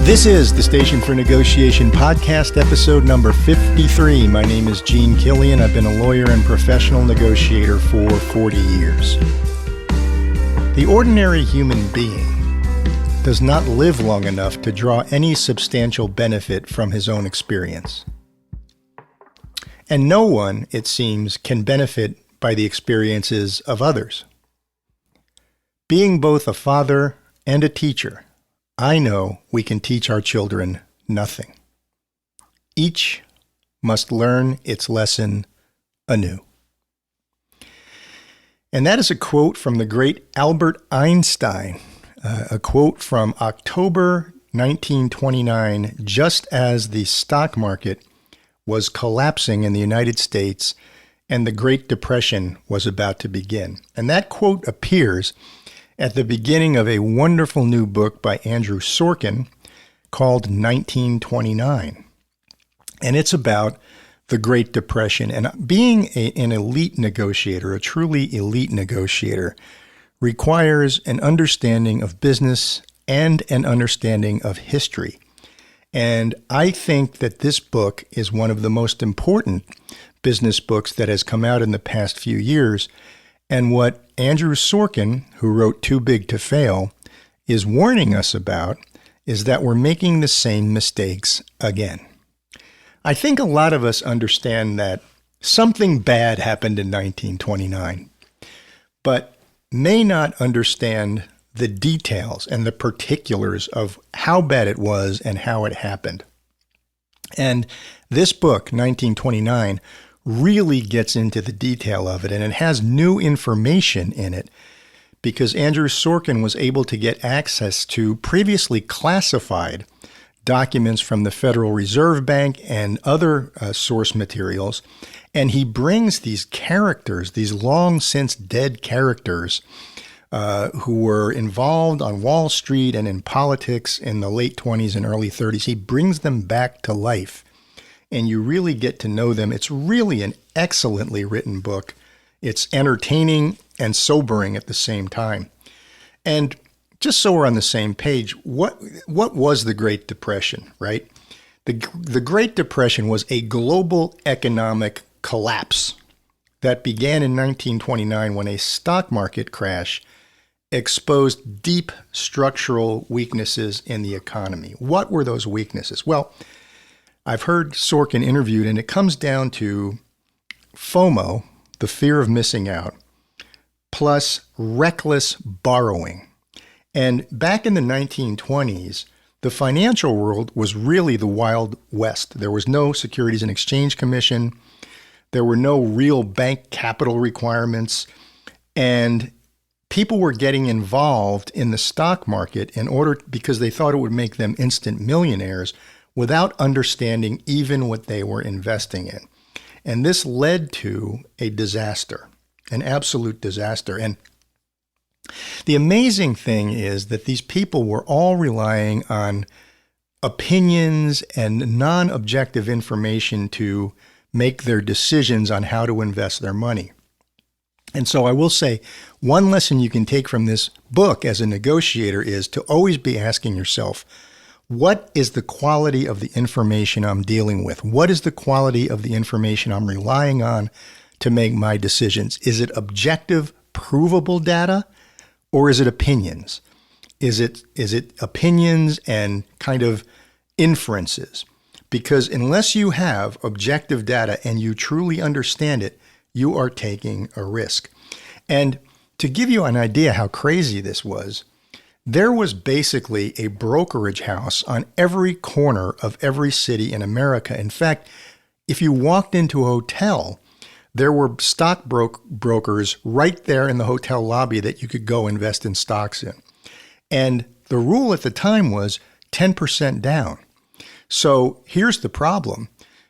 This is the Station for Negotiation podcast, episode number 53. My name is Gene Killian. I've been a lawyer and professional negotiator for 40 years. The ordinary human being does not live long enough to draw any substantial benefit from his own experience. And no one, it seems, can benefit by the experiences of others. Being both a father and a teacher, I know we can teach our children nothing. Each must learn its lesson anew. And that is a quote from the great Albert Einstein, a quote from October 1929, just as the stock market was collapsing in the United States and the Great Depression was about to begin. And that quote appears at the beginning of a wonderful new book by Andrew Sorkin called 1929. And it's about the Great Depression. And being an elite negotiator, a truly elite negotiator, requires an understanding of business and an understanding of history. And I think that this book is one of the most important business books that has come out in the past few years. And what Andrew Sorkin, who wrote Too Big to Fail, is warning us about is that we're making the same mistakes again. I think a lot of us understand that something bad happened in 1929, but may not understand the details and the particulars of how bad it was and how it happened. And this book, 1929, really gets into the detail of it, and it has new information in it because Andrew Sorkin was able to get access to previously classified documents from the Federal Reserve Bank and other source materials, and he brings these characters, these long since dead characters who were involved on Wall Street and in politics in the late 20s and early 30s. He brings them back to life, and you really get to know them. It's really an excellently written book. It's entertaining and sobering at the same time. And just so we're on the same page, what was the Great Depression, right? The Great Depression was a global economic collapse that began in 1929 when a stock market crash exposed deep structural weaknesses in the economy. What were those weaknesses? Well, I've heard Sorkin interviewed, and it comes down to FOMO, the fear of missing out, plus reckless borrowing. And back in the 1920s, the financial world was really the Wild West. There was no Securities and Exchange Commission. There were no real bank capital requirements. And people were getting involved in the stock market because they thought it would make them instant millionaires without understanding even what they were investing in. And this led to a disaster, an absolute disaster. And the amazing thing is that these people were all relying on opinions and non-objective information to make their decisions on how to invest their money. And so I will say one lesson you can take from this book as a negotiator is to always be asking yourself, what is the quality of the information I'm dealing with? What is the quality of the information I'm relying on to make my decisions? Is it objective, provable data, or is it opinions? Is it opinions and kind of inferences? Because unless you have objective data and you truly understand it, you are taking a risk. And to give you an idea how crazy this was, there was basically a brokerage house on every corner of every city in America. In fact, if you walked into a hotel, there were stock brokers right there in the hotel lobby that you could go invest in stocks in. And the rule at the time was 10% down. So here's the problem.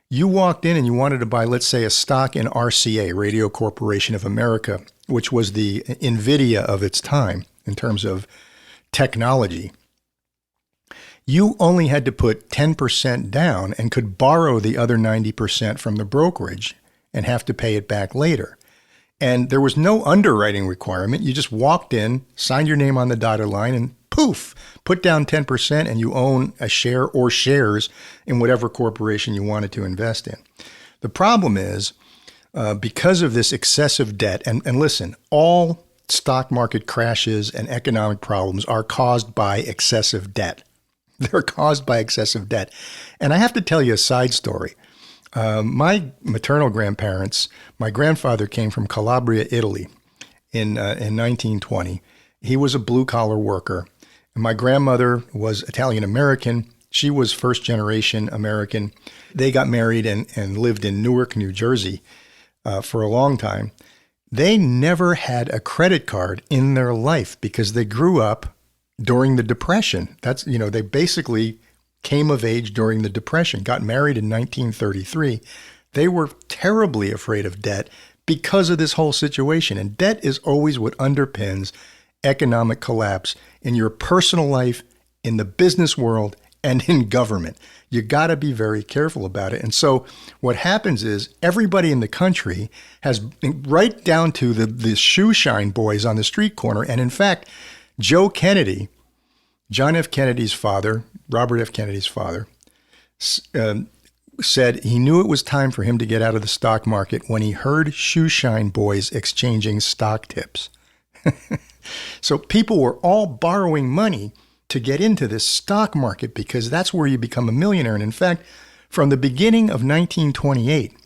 You walked in and you wanted to buy, let's say, a stock in RCA, Radio Corporation of America, which was the NVIDIA of its time in terms of technology. You only had to put 10% down and could borrow the other 90% from the brokerage and have to pay it back later. And there was no underwriting requirement. You just walked in, signed your name on the dotted line, and poof, put down 10% and you own a share or shares in whatever corporation you wanted to invest in. The problem is, because of this excessive debt, and listen, all stock market crashes and economic problems are caused by excessive debt. They're caused by excessive debt. And I have to tell you a side story. My maternal grandparents, my grandfather came from Calabria, Italy in 1920. He was a blue-collar worker. And my grandmother was Italian-American. She was first-generation American. They got married and lived in Newark, New Jersey for a long time. They never had a credit card in their life because they grew up during the Depression. They basically came of age during the Depression, got married in 1933. They were terribly afraid of debt because of this whole situation. And debt is always what underpins economic collapse in your personal life, in the business world, and in government. You got to be very careful about it. And so what happens is everybody in the country has, right down to the shoe shine boys on the street corner. And in fact, Joe Kennedy, John F. Kennedy's father, Robert F. Kennedy's father, said he knew it was time for him to get out of the stock market when he heard shoe shine boys exchanging stock tips. So people were all borrowing money to get into this stock market because that's where you become a millionaire. And in fact, from the beginning of 1928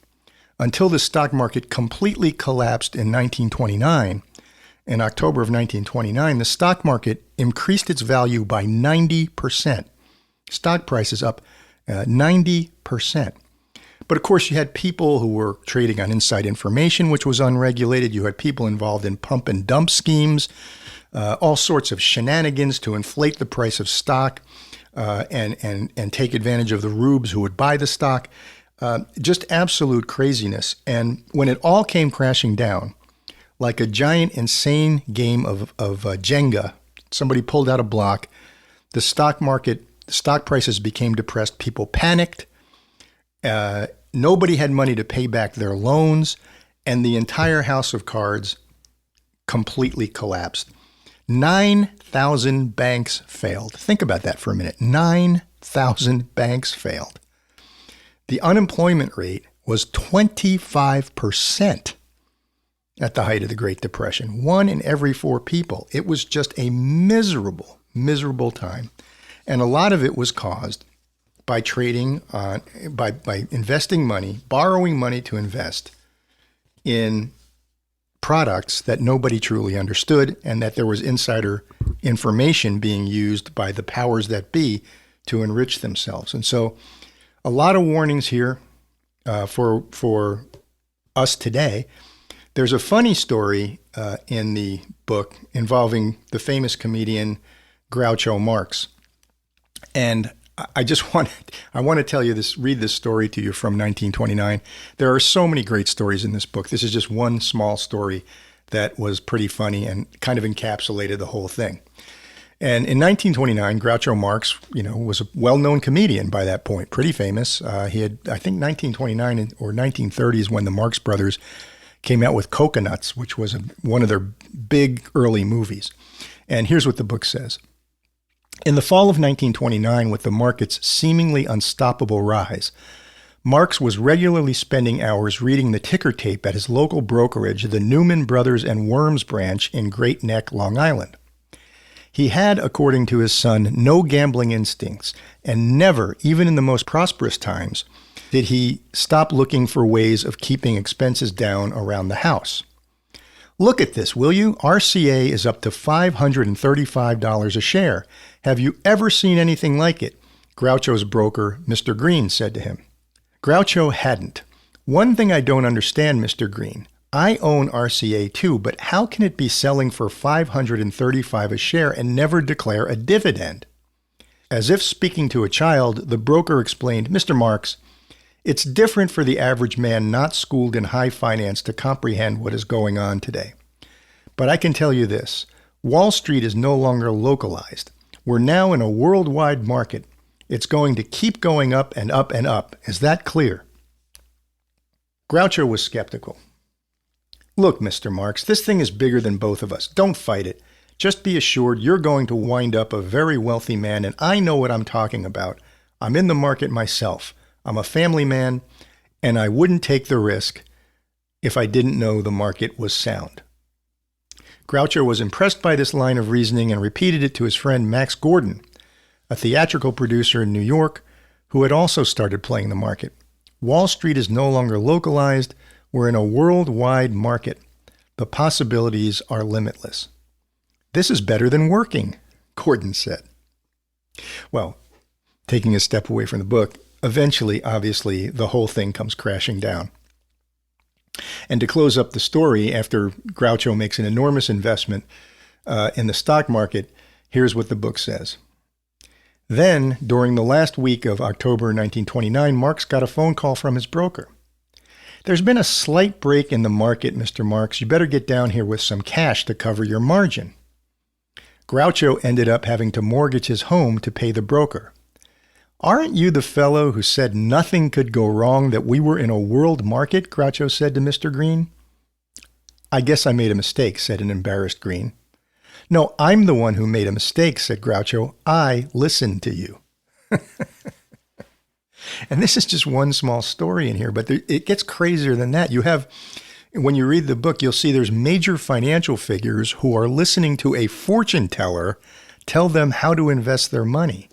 until the stock market completely collapsed in 1929, in October of 1929, the stock market increased its value by 90%. Stock prices up 90%. But of course, you had people who were trading on inside information, which was unregulated. You had people involved in pump and dump schemes, all sorts of shenanigans to inflate the price of stock and take advantage of the rubes who would buy the stock. Just absolute craziness. And when it all came crashing down, like a giant, insane game of Jenga, somebody pulled out a block, the stock prices became depressed. People panicked. Nobody had money to pay back their loans, and the entire house of cards completely collapsed. 9,000 banks failed. Think about that for a minute. 9,000 banks failed. The unemployment rate was 25% at the height of the Great Depression. 1 in every 4 people. It was just a miserable, miserable time. And a lot of it was caused by trading on, by investing money, borrowing money to invest in products that nobody truly understood, and that there was insider information being used by the powers that be to enrich themselves. And so a lot of warnings here for us today. There's a funny story in the book involving the famous comedian Groucho Marx. And I want to tell you this, read this story to you from 1929. There are so many great stories in this book. This is just one small story that was pretty funny and kind of encapsulated the whole thing. And in 1929, Groucho Marx, was a well-known comedian by that point, pretty famous. He had, I think 1929 or 1930 is when the Marx Brothers came out with Coconuts, which was one of their big early movies. And here's what the book says. In the fall of 1929, with the market's seemingly unstoppable rise, Marx was regularly spending hours reading the ticker tape at his local brokerage, the Newman Brothers and Worms branch in Great Neck, Long Island. He had, according to his son, no gambling instincts, and never, even in the most prosperous times, did he stop looking for ways of keeping expenses down around the house. Look at this, will you? RCA is up to $535 a share. Have you ever seen anything like it? Groucho's broker, Mr. Green, said to him. Groucho hadn't. One thing I don't understand, Mr. Green. I own RCA too, but how can it be selling for $535 a share and never declare a dividend? As if speaking to a child, the broker explained, Mr. Marx, it's different for the average man not schooled in high finance to comprehend what is going on today. But I can tell you this, Wall Street is no longer localized. We're now in a worldwide market. It's going to keep going up and up and up. Is that clear? Groucho was skeptical. Look, Mr. Marx, this thing is bigger than both of us. Don't fight it. Just be assured you're going to wind up a very wealthy man, and I know what I'm talking about. I'm in the market myself. I'm a family man, and I wouldn't take the risk if I didn't know the market was sound. Groucho was impressed by this line of reasoning and repeated it to his friend Max Gordon, a theatrical producer in New York who had also started playing the market. Wall Street is no longer localized. We're in a worldwide market. The possibilities are limitless. This is better than working, Gordon said. Well, taking a step away from the book, eventually, obviously, the whole thing comes crashing down. And to close up the story, after Groucho makes an enormous investment in the stock market, here's what the book says. Then, during the last week of October 1929, Marx got a phone call from his broker. There's been a slight break in the market, Mr. Marx. You better get down here with some cash to cover your margin. Groucho ended up having to mortgage his home to pay the broker. Aren't you the fellow who said nothing could go wrong, that we were in a world market? Groucho said to Mr. Green. I guess I made a mistake, said an embarrassed Green. No, I'm the one who made a mistake, said Groucho. I listened to you. And this is just one small story in here, but it gets crazier than that. You have, when you read the book, you'll see there's major financial figures who are listening to a fortune teller tell them how to invest their money.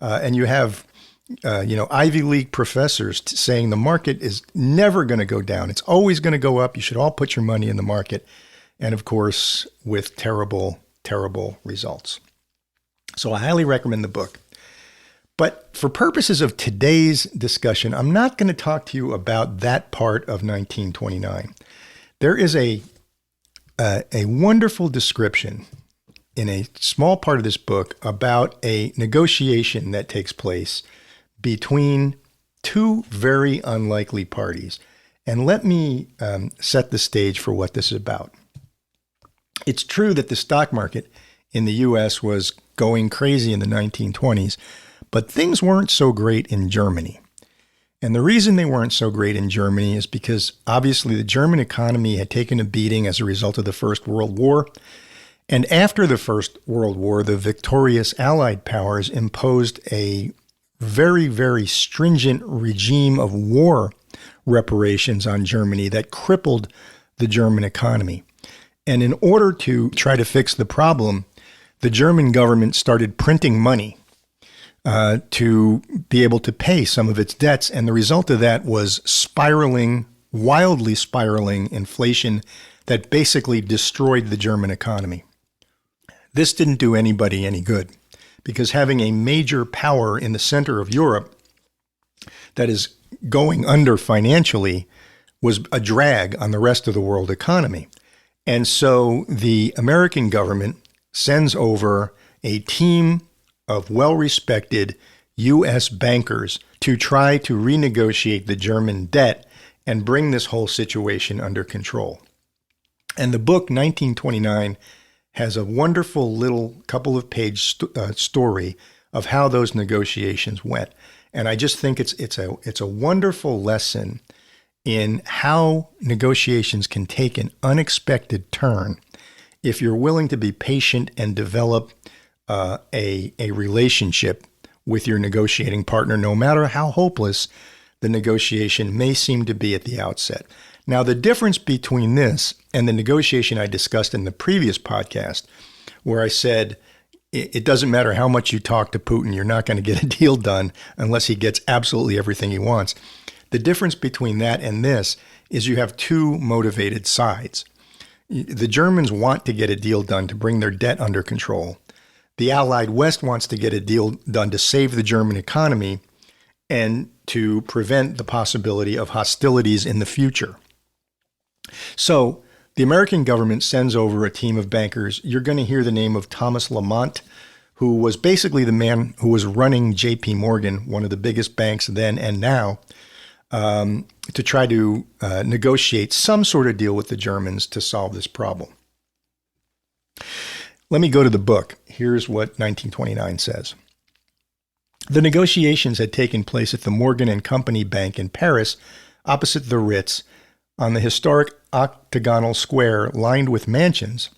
And you have, Ivy League professors saying the market is never going to go down. It's always going to go up. You should all put your money in the market. And of course, with terrible, terrible results. So I highly recommend the book. But for purposes of today's discussion, I'm not going to talk to you about that part of 1929. There is a wonderful description in a small part of this book about a negotiation that takes place between two very unlikely parties. And let me set the stage for what this is about. It's true that the stock market in the U.S. was going crazy in the 1920s, but things weren't so great in Germany. And the reason they weren't so great in Germany is because obviously the German economy had taken a beating as a result of the First World War. And after the First World War, the victorious Allied powers imposed a very, very stringent regime of war reparations on Germany that crippled the German economy. And in order to try to fix the problem, the German government started printing money to be able to pay some of its debts. And the result of that was wildly spiraling inflation that basically destroyed the German economy. This didn't do anybody any good, because having a major power in the center of Europe that is going under financially was a drag on the rest of the world economy. And so the American government sends over a team of well-respected U.S. bankers to try to renegotiate the German debt and bring this whole situation under control. And the book, 1929, has a wonderful little couple of page story of how those negotiations went. And I just think it's a wonderful lesson in how negotiations can take an unexpected turn if you're willing to be patient and develop a relationship with your negotiating partner, no matter how hopeless the negotiation may seem to be at the outset. Now, the difference between this and the negotiation I discussed in the previous podcast, where I said it doesn't matter how much you talk to Putin, you're not going to get a deal done unless he gets absolutely everything he wants. The difference between that and this is you have two motivated sides. The Germans want to get a deal done to bring their debt under control. The Allied West wants to get a deal done to save the German economy and to prevent the possibility of hostilities in the future. So the American government sends over a team of bankers. You're going to hear the name of Thomas Lamont, who was basically the man who was running J.P. Morgan, one of the biggest banks then and now, to try to negotiate some sort of deal with the Germans to solve this problem. Let me go to the book. Here's what 1929 says. The negotiations had taken place at the Morgan and Company Bank in Paris, opposite the Ritz, on the historic octagonal square lined with mansions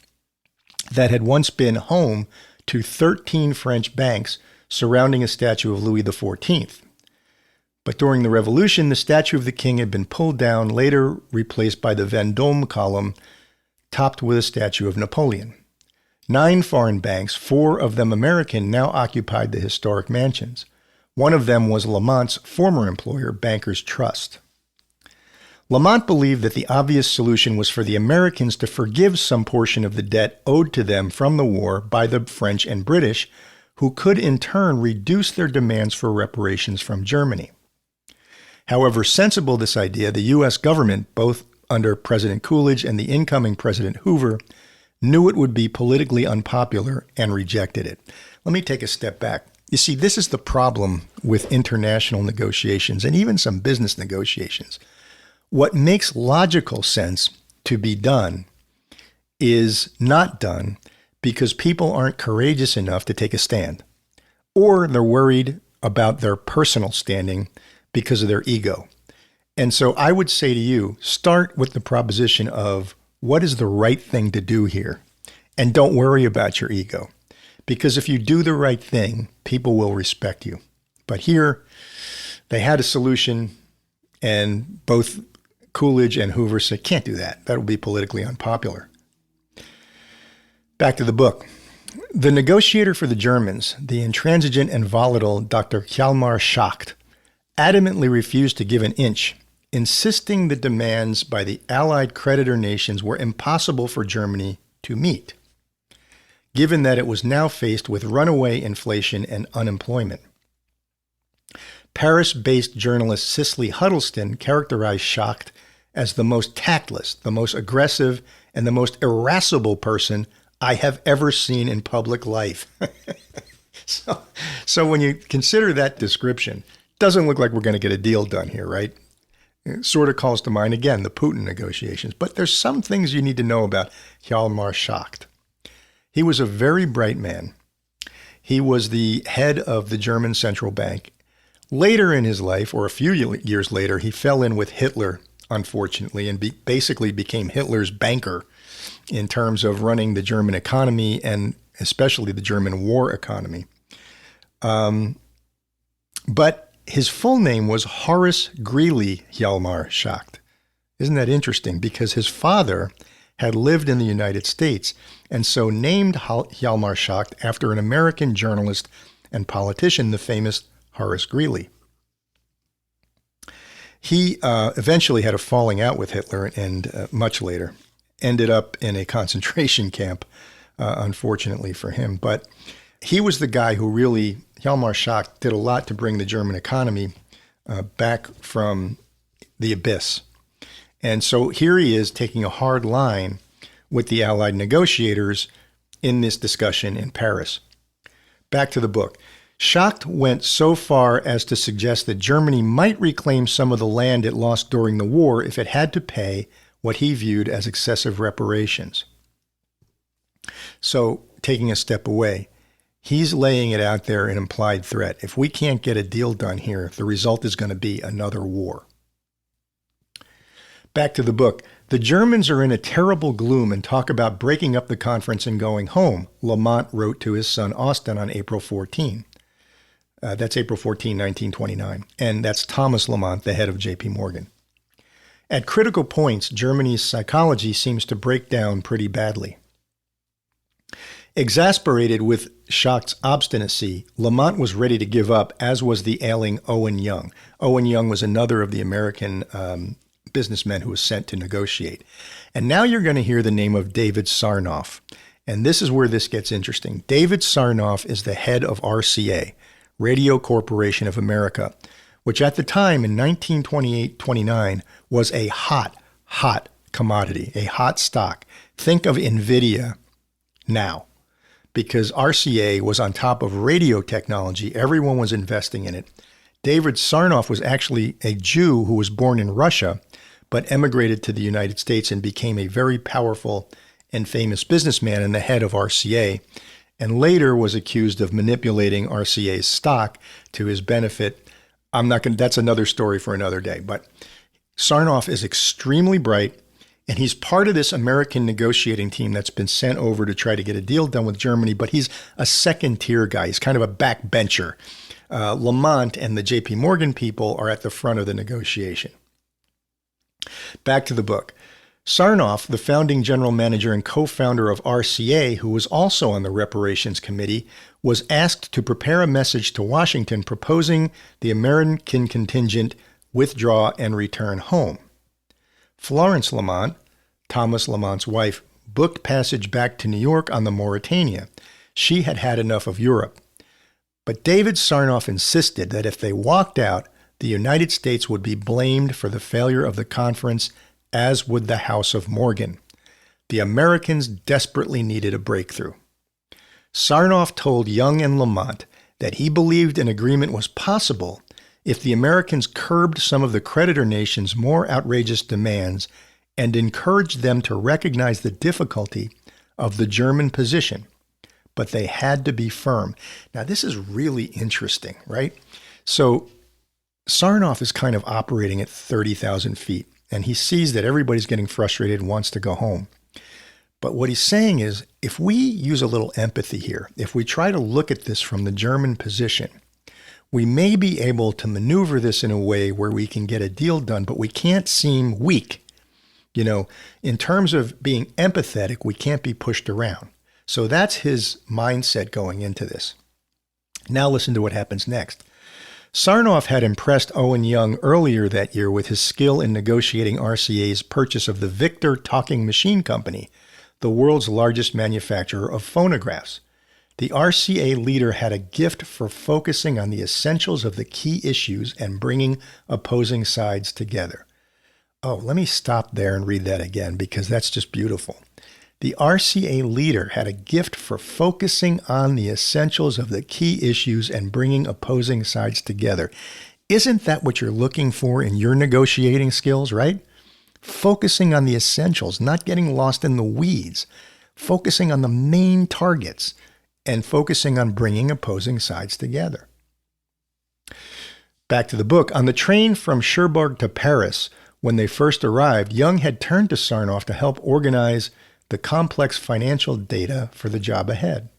that had once been home to 13 French banks surrounding a statue of Louis XIV. But during the Revolution, the statue of the king had been pulled down, later replaced by the Vendôme column, topped with a statue of Napoleon. 9 foreign banks, 4 of them American, now occupied the historic mansions. One of them was Lamont's former employer, Bankers Trust. Lamont believed that the obvious solution was for the Americans to forgive some portion of the debt owed to them from the war by the French and British, who could in turn reduce their demands for reparations from Germany. However sensible this idea, the U.S. government, both under President Coolidge and the incoming President Hoover, knew it would be politically unpopular and rejected it. Let me take a step back. You see, this is the problem with international negotiations and even some business negotiations. What makes logical sense to be done is not done because people aren't courageous enough to take a stand, or they're worried about their personal standing because of their ego. And so I would say to you, start with the proposition of what is the right thing to do here? And don't worry about your ego. Because if you do the right thing, people will respect you. But here, they had a solution, and both Coolidge and Hoover said, can't do that. That will be politically unpopular. Back to the book. The negotiator for the Germans, the intransigent and volatile Dr. Hjalmar Schacht, adamantly refused to give an inch, insisting the demands by the Allied creditor nations were impossible for Germany to meet, given that it was now faced with runaway inflation and unemployment. Paris-based journalist Cicely Huddleston characterized Schacht as the most tactless, the most aggressive, and the most irascible person I have ever seen in public life. So when you consider that description, doesn't look like we're going to get a deal done here, right? It sort of calls to mind, again, the Putin negotiations. But there's some things you need to know about Hjalmar Schacht. He was a very bright man. He was the head of the German central bank. Later in his life, or a few years later, he fell in with Hitler, unfortunately, and basically became Hitler's banker in terms of running the German economy and especially the German war economy. But his full name was Horace Greeley Hjalmar Schacht. Isn't that interesting? Because his father had lived in the United States and so named Hjalmar Schacht after an American journalist and politician, the famous Horace Greeley. He eventually had a falling out with Hitler and much later ended up in a concentration camp, unfortunately for him. But he was the guy who really, Hjalmar Schacht, did a lot to bring the German economy back from the abyss. And so here he is taking a hard line with the Allied negotiators in this discussion in Paris. Back to the book. Schacht went so far as to suggest that Germany might reclaim some of the land it lost during the war if it had to pay what he viewed as excessive reparations. So, taking a step away, he's laying it out there in implied threat. If we can't get a deal done here, the result is going to be another war. Back to the book. The Germans are in a terrible gloom and talk about breaking up the conference and going home, Lamont wrote to his son Austin on April 14. That's April 14, 1929. And that's Thomas Lamont, the head of J.P. Morgan. At critical points, Germany's psychology seems to break down pretty badly. Exasperated with Schacht's obstinacy, Lamont was ready to give up, as was the ailing Owen Young. Owen Young was another of the American businessmen who was sent to negotiate. And now you're going to hear the name of David Sarnoff. And this is where this gets interesting. David Sarnoff is the head of RCA, Radio Corporation of America, which at the time in 1928-29 was a hot commodity, a hot stock. Think of NVIDIA now, because RCA was on top of radio technology. Everyone was investing in it. David Sarnoff was actually a Jew who was born in Russia, but emigrated to the United States and became a very powerful and famous businessman and the head of RCA, and later was accused of manipulating RCA's stock to his benefit. That's another story for another day. But Sarnoff is extremely bright. And he's part of this American negotiating team that's been sent over to try to get a deal done with Germany, but he's a second-tier guy. He's kind of a backbencher. Lamont and the J.P. Morgan people are at the front of the negotiation. Back to the book. Sarnoff, the founding general manager and co-founder of RCA, who was also on the reparations committee, was asked to prepare a message to Washington proposing the American contingent withdraw and return home. Florence Lamont, Thomas Lamont's wife, booked passage back to New York on the Mauretania. She had had enough of Europe. But David Sarnoff insisted that if they walked out, the United States would be blamed for the failure of the conference, as would the House of Morgan. The Americans desperately needed a breakthrough. Sarnoff told Young and Lamont that he believed an agreement was possible if the Americans curbed some of the creditor nations' more outrageous demands and encouraged them to recognize the difficulty of the German position. But they had to be firm. Now, this is really interesting, right? So Sarnoff is kind of operating at 30,000 feet, and he sees that everybody's getting frustrated and wants to go home. But what he's saying is, if we use a little empathy here, if we try to look at this from the German position, we may be able to maneuver this in a way where we can get a deal done, but we can't seem weak. You know, in terms of being empathetic, we can't be pushed around. So that's his mindset going into this. Now listen to what happens next. Sarnoff had impressed Owen Young earlier that year with his skill in negotiating RCA's purchase of the Victor Talking Machine Company, the world's largest manufacturer of phonographs. The RCA leader had a gift for focusing on the essentials of the key issues and bringing opposing sides together. Oh, let me stop there and read that again, because that's just beautiful. The RCA leader had a gift for focusing on the essentials of the key issues and bringing opposing sides together. Isn't that what you're looking for in your negotiating skills, right? Focusing on the essentials, not getting lost in the weeds, focusing on the main targets, and focusing on bringing opposing sides together. Back to the book. On the train from Cherbourg to Paris, when they first arrived, Young had turned to Sarnoff to help organize the complex financial data for the job ahead.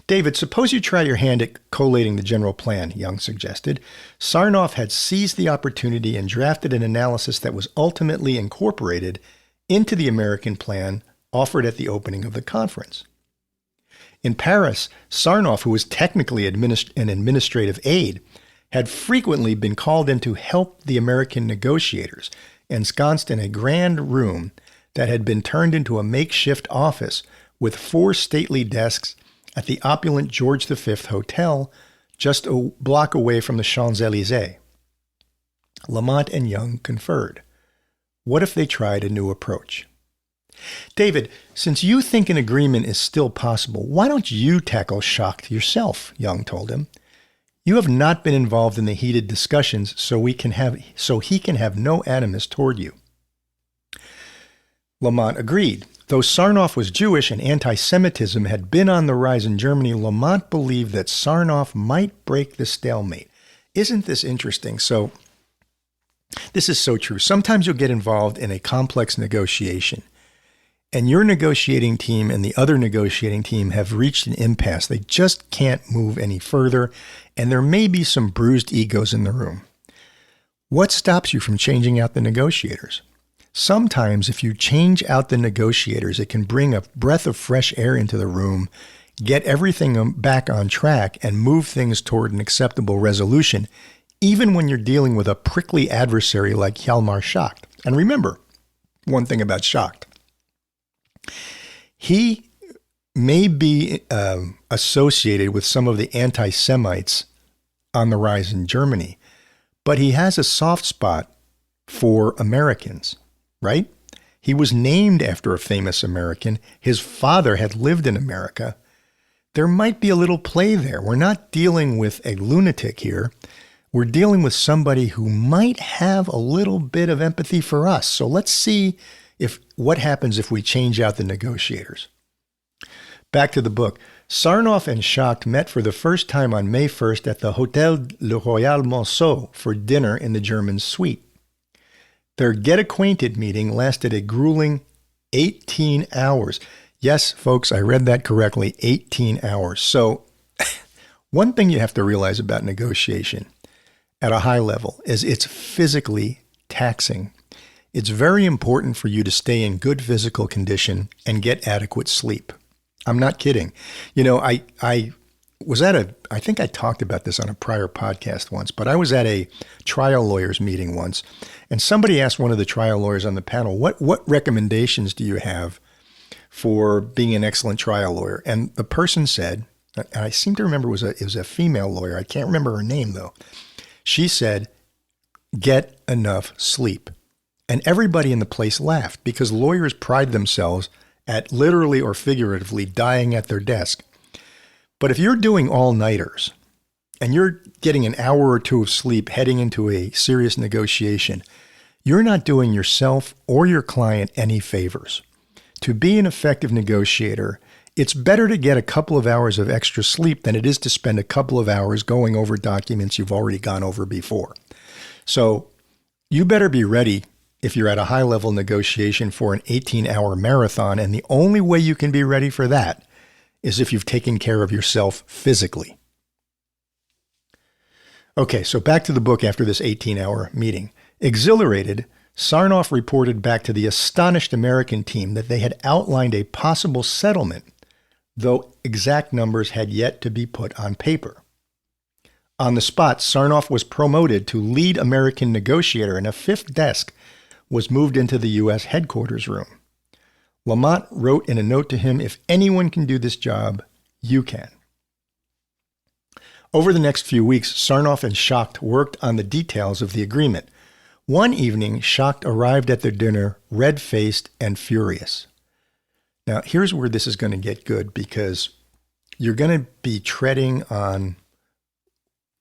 David, suppose you try your hand at collating the general plan, Young suggested. Sarnoff had seized the opportunity and drafted an analysis that was ultimately incorporated into the American plan offered at the opening of the conference. In Paris, Sarnoff, who was technically an administrative aide, had frequently been called in to help the American negotiators, ensconced in a grand room that had been turned into a makeshift office with 4 stately desks at the opulent George V Hotel, just a block away from the Champs-Élysées. Lamont and Young conferred. What if they tried a new approach? David, since you think an agreement is still possible, why don't you tackle Schacht yourself? Young told him. You have not been involved in the heated discussions, so he can have no animus toward you. Lamont agreed. Though Sarnoff was Jewish and anti-Semitism had been on the rise in Germany, Lamont believed that Sarnoff might break the stalemate. Isn't this interesting? So, this is so true. Sometimes you'll get involved in a complex negotiation, and your negotiating team and the other negotiating team have reached an impasse. They just can't move any further, and there may be some bruised egos in the room. What stops you from changing out the negotiators? Sometimes if you change out the negotiators, it can bring a breath of fresh air into the room, get everything back on track, and move things toward an acceptable resolution, even when you're dealing with a prickly adversary like Hjalmar Schacht. And remember one thing about Schacht. He may be associated with some of the anti-Semites on the rise in Germany, but he has a soft spot for Americans. Right? He was named after a famous American. His father had lived in America. There might be a little play there. We're not dealing with a lunatic here. We're dealing with somebody who might have a little bit of empathy for us. So let's see what happens if we change out the negotiators. Back to the book. Sarnoff and Schacht met for the first time on May 1st at the Hotel Le Royal Monceau for dinner in the German suite. Their get acquainted meeting lasted a grueling 18 hours. Yes, folks, I read that correctly, 18 hours. So one thing you have to realize about negotiation at a high level is it's physically taxing. It's very important for you to stay in good physical condition and get adequate sleep. I'm not kidding. I was I think I talked about this on a prior podcast once, but I was at a trial lawyers meeting once, and somebody asked one of the trial lawyers on the panel, what recommendations do you have for being an excellent trial lawyer? And the person said, and I seem to remember it was a female lawyer. I can't remember her name though. She said, get enough sleep. And everybody in the place laughed because lawyers pride themselves at literally or figuratively dying at their desk. But if you're doing all-nighters and you're getting an hour or two of sleep heading into a serious negotiation, you're not doing yourself or your client any favors. To be an effective negotiator, it's better to get a couple of hours of extra sleep than it is to spend a couple of hours going over documents you've already gone over before. So you better be ready if you're at a high-level negotiation for an 18-hour marathon, and the only way you can be ready for that is if you've taken care of yourself physically. Okay, so back to the book after this 18-hour meeting. Exhilarated, Sarnoff reported back to the astonished American team that they had outlined a possible settlement, though exact numbers had yet to be put on paper. On the spot, Sarnoff was promoted to lead American negotiator, and a fifth desk was moved into the U.S. headquarters room. Lamont wrote in a note to him, if anyone can do this job, you can. Over the next few weeks, Sarnoff and Schacht worked on the details of the agreement. One evening, Schacht arrived at their dinner, red-faced and furious. Now, here's where this is going to get good, because you're going to be treading on,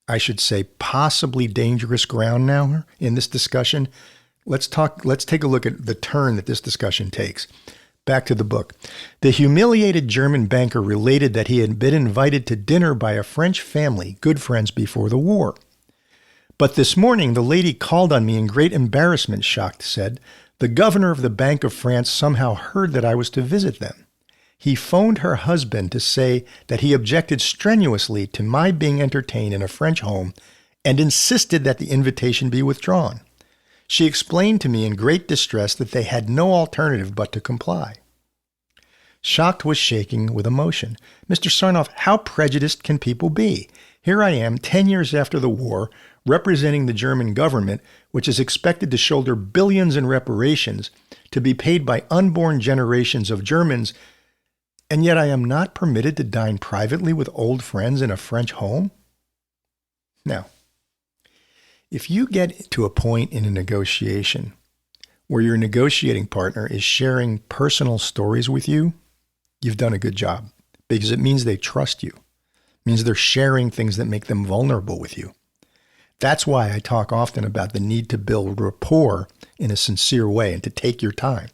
I should say, possibly dangerous ground now in this discussion. Let's take a look at the turn that this discussion takes. Back to the book. The humiliated German banker related that he had been invited to dinner by a French family, good friends before the war. But this morning, the lady called on me in great embarrassment, Schacht said. The governor of the Bank of France somehow heard that I was to visit them. He phoned her husband to say that he objected strenuously to my being entertained in a French home and insisted that the invitation be withdrawn. She explained to me in great distress that they had no alternative but to comply. Schacht was shaking with emotion. Mr. Sarnoff, how prejudiced can people be? Here I am, 10 years after the war, representing the German government, which is expected to shoulder billions in reparations to be paid by unborn generations of Germans, and yet I am not permitted to dine privately with old friends in a French home? Now, if you get to a point in a negotiation where your negotiating partner is sharing personal stories with you, you've done a good job, because it means they trust you. It means they're sharing things that make them vulnerable with you. That's why I talk often about the need to build rapport in a sincere way and to take your time.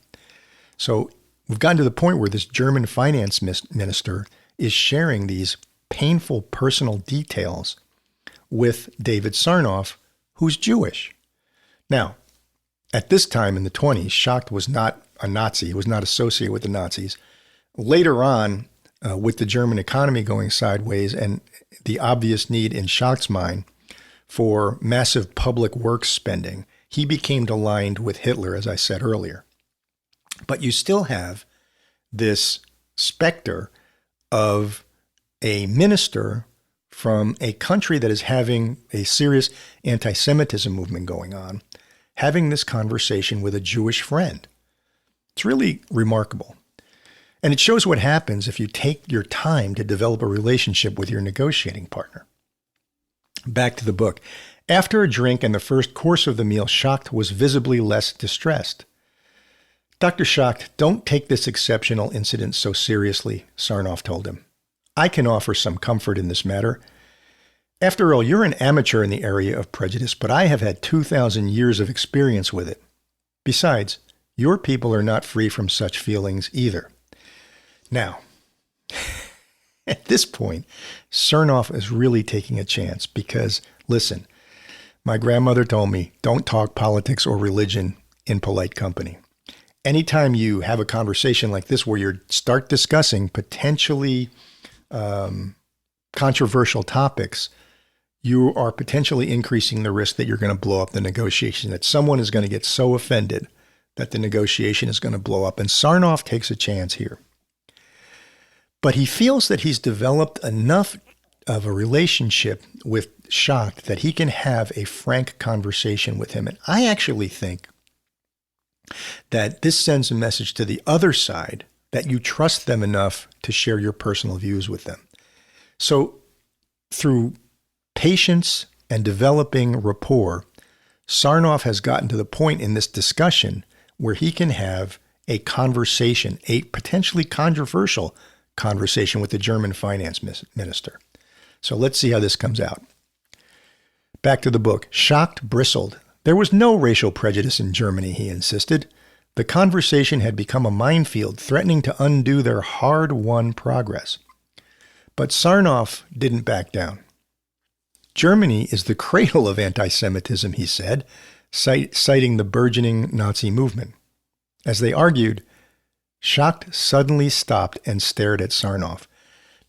So we've gotten to the point where this German finance minister is sharing these painful personal details with David Sarnoff, who's Jewish. Now, at this time in the 20s, Schacht was not a Nazi. He was not associated with the Nazis. Later on, with the German economy going sideways and the obvious need in Schacht's mind for massive public works spending, he became aligned with Hitler, as I said earlier. But you still have this specter of a minister from a country that is having a serious anti-Semitism movement going on, having this conversation with a Jewish friend. It's really remarkable. And it shows what happens if you take your time to develop a relationship with your negotiating partner. Back to the book. After a drink and the first course of the meal, Schacht was visibly less distressed. Dr. Schacht, don't take this exceptional incident so seriously, Sarnoff told him. I can offer some comfort in this matter. After all, you're an amateur in the area of prejudice, but I have had 2,000 years of experience with it. Besides, your people are not free from such feelings either. Now, at this point, Sarnoff is really taking a chance because, listen, my grandmother told me, don't talk politics or religion in polite company. Anytime you have a conversation like this where you start discussing potentially controversial topics, you are potentially increasing the risk that you're going to blow up the negotiation, that someone is going to get so offended that the negotiation is going to blow up. And Sarnoff takes a chance here. But he feels that he's developed enough of a relationship with Schacht that he can have a frank conversation with him. And I actually think that this sends a message to the other side that you trust them enough to share your personal views with them. So through patience and developing rapport, Sarnoff has gotten to the point in this discussion where he can have a conversation, a potentially controversial conversation with the German finance minister. So let's see how this comes out. Back to the book. Schacht bristled. There was no racial prejudice in Germany, he insisted. The conversation had become a minefield, threatening to undo their hard-won progress. But Sarnoff didn't back down. Germany is the cradle of anti-Semitism, he said, citing the burgeoning Nazi movement. As they argued, Schacht suddenly stopped and stared at Sarnoff.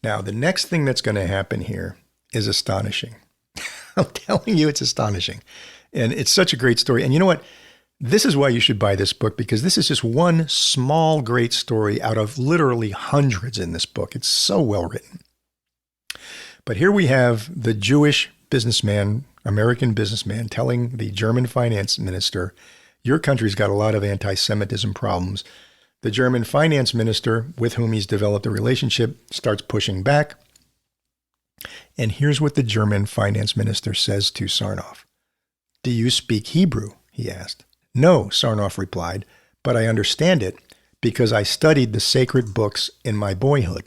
Now, the next thing that's going to happen here is astonishing. I'm telling you, it's astonishing. And it's such a great story. And you know what? This is why you should buy this book, because this is just one small, great story out of literally hundreds in this book. It's so well written. But here we have the Jewish businessman, American businessman, telling the German finance minister, your country's got a lot of anti-Semitism problems. The German finance minister, with whom he's developed a relationship, starts pushing back. And here's what the German finance minister says to Sarnoff. Do you speak Hebrew? He asked. No, Sarnoff replied, but I understand it because I studied the sacred books in my boyhood.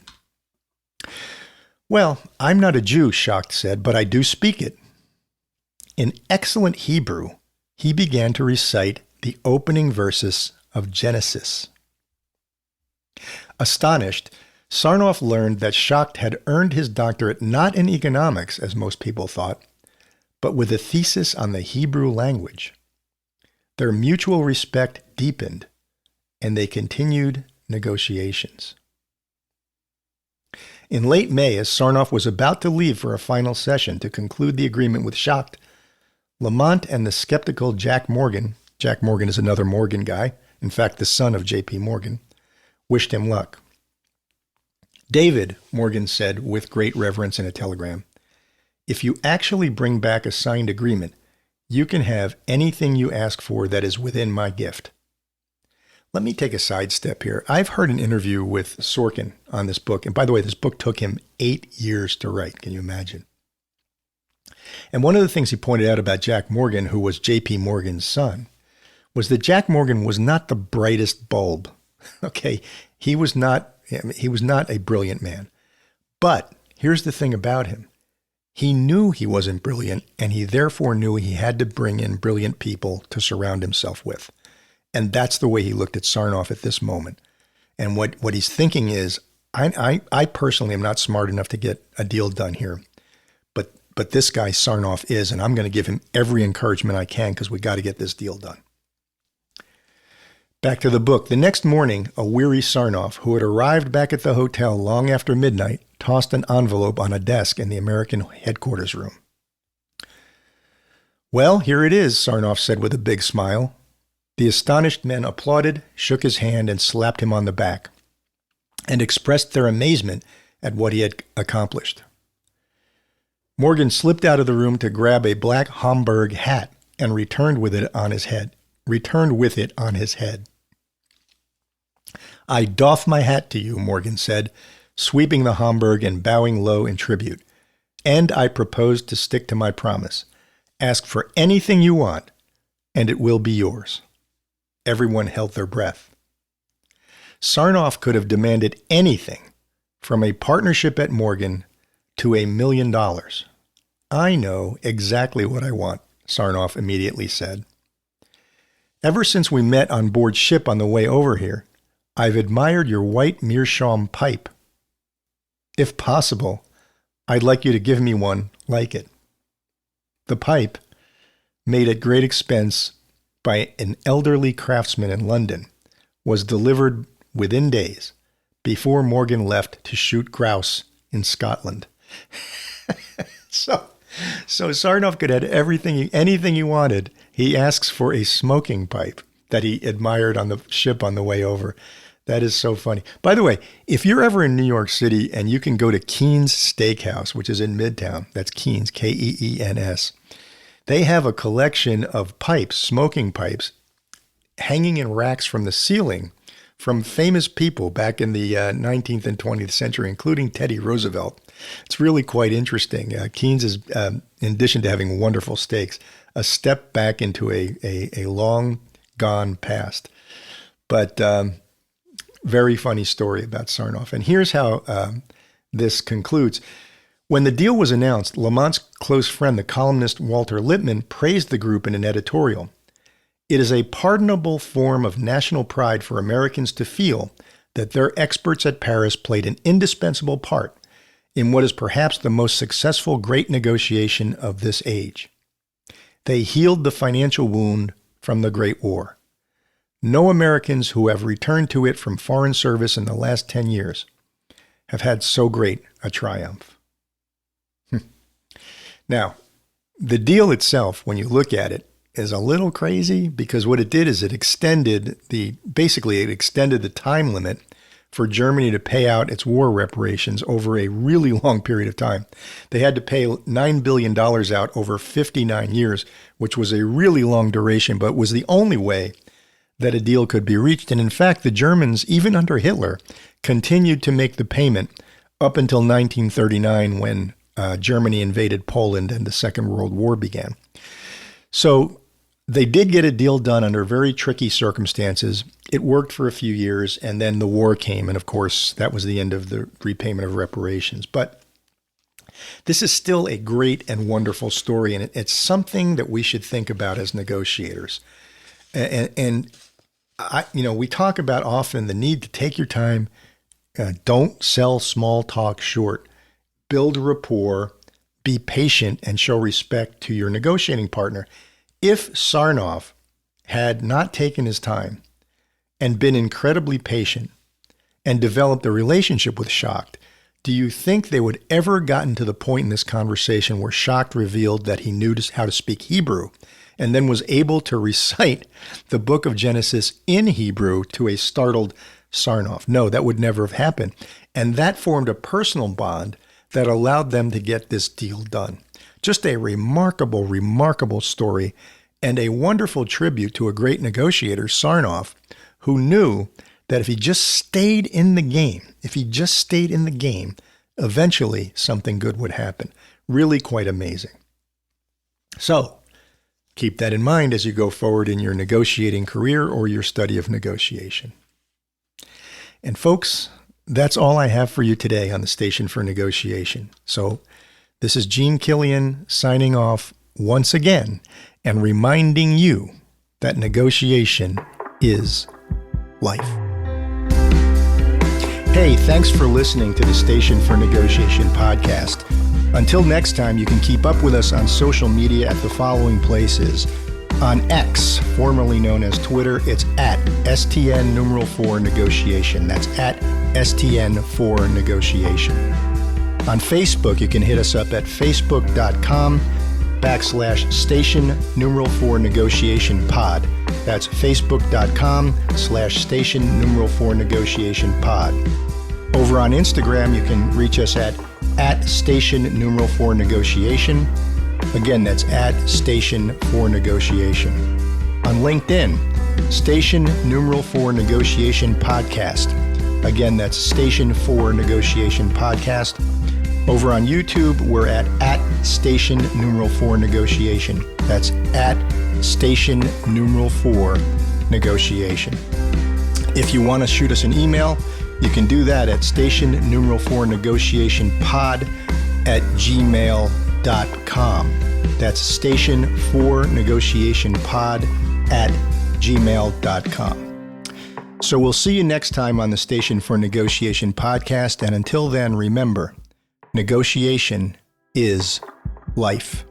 Well, I'm not a Jew, Schacht said, but I do speak it. In excellent Hebrew, he began to recite the opening verses of Genesis. Astonished, Sarnoff learned that Schacht had earned his doctorate not in economics, as most people thought, but with a thesis on the Hebrew language. Their mutual respect deepened, and they continued negotiations. In late May, as Sarnoff was about to leave for a final session to conclude the agreement with Schacht, Lamont and the skeptical Jack Morgan is another Morgan guy, in fact, the son of J.P. Morgan, wished him luck. David, Morgan said with great reverence in a telegram, if you actually bring back a signed agreement, you can have anything you ask for that is within my gift. Let me take a sidestep here. I've heard an interview with Sorkin on this book. And by the way, this book took him 8 years to write. Can you imagine? And one of the things he pointed out about Jack Morgan, who was J.P. Morgan's son, was that Jack Morgan was not the brightest bulb. Okay, he was not a brilliant man. But here's the thing about him. He knew he wasn't brilliant, and he therefore knew he had to bring in brilliant people to surround himself with. And that's the way he looked at Sarnoff at this moment. And what he's thinking is, I personally am not smart enough to get a deal done here. But this guy Sarnoff is, and I'm going to give him every encouragement I can because we got to get this deal done. Back to the book. The next morning, a weary Sarnoff, who had arrived back at the hotel long after midnight, tossed an envelope on a desk in the American headquarters room. Well, here it is, Sarnoff said with a big smile. The astonished men applauded, shook his hand, and slapped him on the back, and expressed their amazement at what he had accomplished. Morgan slipped out of the room to grab a black Homburg hat and returned with it on his head. I doff my hat to you, Morgan said, sweeping the Homburg and bowing low in tribute. And I propose to stick to my promise. Ask for anything you want, and it will be yours. Everyone held their breath. Sarnoff could have demanded anything, from a partnership at Morgan to $1 million. I know exactly what I want, Sarnoff immediately said. Ever since we met on board ship on the way over here, I've admired your white meerschaum pipe. If possible, I'd like you to give me one like it. The pipe, made at great expense by an elderly craftsman in London was delivered within days before Morgan left to shoot grouse in Scotland. So Sarnoff could have anything he wanted. He asks for a smoking pipe that he admired on the ship on the way over. That is so funny. By the way, if you're ever in New York City and you can go to Keen's Steakhouse, which is in Midtown, that's Keen's, Keens, they have a collection of pipes, smoking pipes, hanging in racks from the ceiling from famous people back in the 19th and 20th century, including Teddy Roosevelt. It's really quite interesting. Keen's is, in addition to having wonderful steaks, a step back into a long gone past. But very funny story about Sarnoff. And here's how this concludes. When the deal was announced, Lamont's close friend, the columnist Walter Lippmann, praised the group in an editorial. It is a pardonable form of national pride for Americans to feel that their experts at Paris played an indispensable part in what is perhaps the most successful great negotiation of this age. They healed the financial wound from the Great War. No Americans who have returned to it from foreign service in the last 10 years have had so great a triumph. Now, the deal itself, when you look at it, is a little crazy because what it did is it extended the time limit for Germany to pay out its war reparations over a really long period of time. They had to pay $9 billion out over 59 years, which was a really long duration, but was the only way that a deal could be reached. And in fact, the Germans, even under Hitler, continued to make the payment up until 1939 when Germany invaded Poland and the Second World War began. So they did get a deal done under very tricky circumstances. It worked for a few years, and then the war came, and of course, that was the end of the repayment of reparations. But this is still a great and wonderful story, and it's something that we should think about as negotiators. And we talk about often the need to take your time, don't sell small talk short, build rapport, be patient, and show respect to your negotiating partner. If Sarnoff had not taken his time and been incredibly patient and developed a relationship with Schacht, do you think they would ever gotten to the point in this conversation where Schacht revealed that he knew how to speak Hebrew and then was able to recite the book of Genesis in Hebrew to a startled Sarnoff? No, that would never have happened. And that formed a personal bond that allowed them to get this deal done. Just a remarkable, remarkable story and a wonderful tribute to a great negotiator, Sarnoff, who knew that if he just stayed in the game, eventually something good would happen. Really quite amazing. So keep that in mind as you go forward in your negotiating career or your study of negotiation. And folks, that's all I have for you today on the Station for Negotiation. So this is Gene Killian signing off once again and reminding you that negotiation is life. Hey, thanks for listening to the Station for Negotiation podcast. Until next time, you can keep up with us on social media at the following places. On X, formerly known as Twitter, it's at STN4Negotiation. That's at STN4Negotiation. On Facebook, you can hit us up at facebook.com/station4negotiation pod. That's facebook.com/station4negotiation pod. Over on Instagram, you can reach us at station4negotiation. Again, that's at station4negotiation. On LinkedIn, station4negotiation podcast. Again, that's station4negotiation podcast. Over on YouTube, we're at station4negotiation. That's at station4negotiation. If you want to shoot us an email, you can do that at station4negotiationpod@gmail.com. That's station4negotiationpod@gmail.com. So we'll see you next time on the Station for Negotiation podcast. And until then, remember, negotiation is life.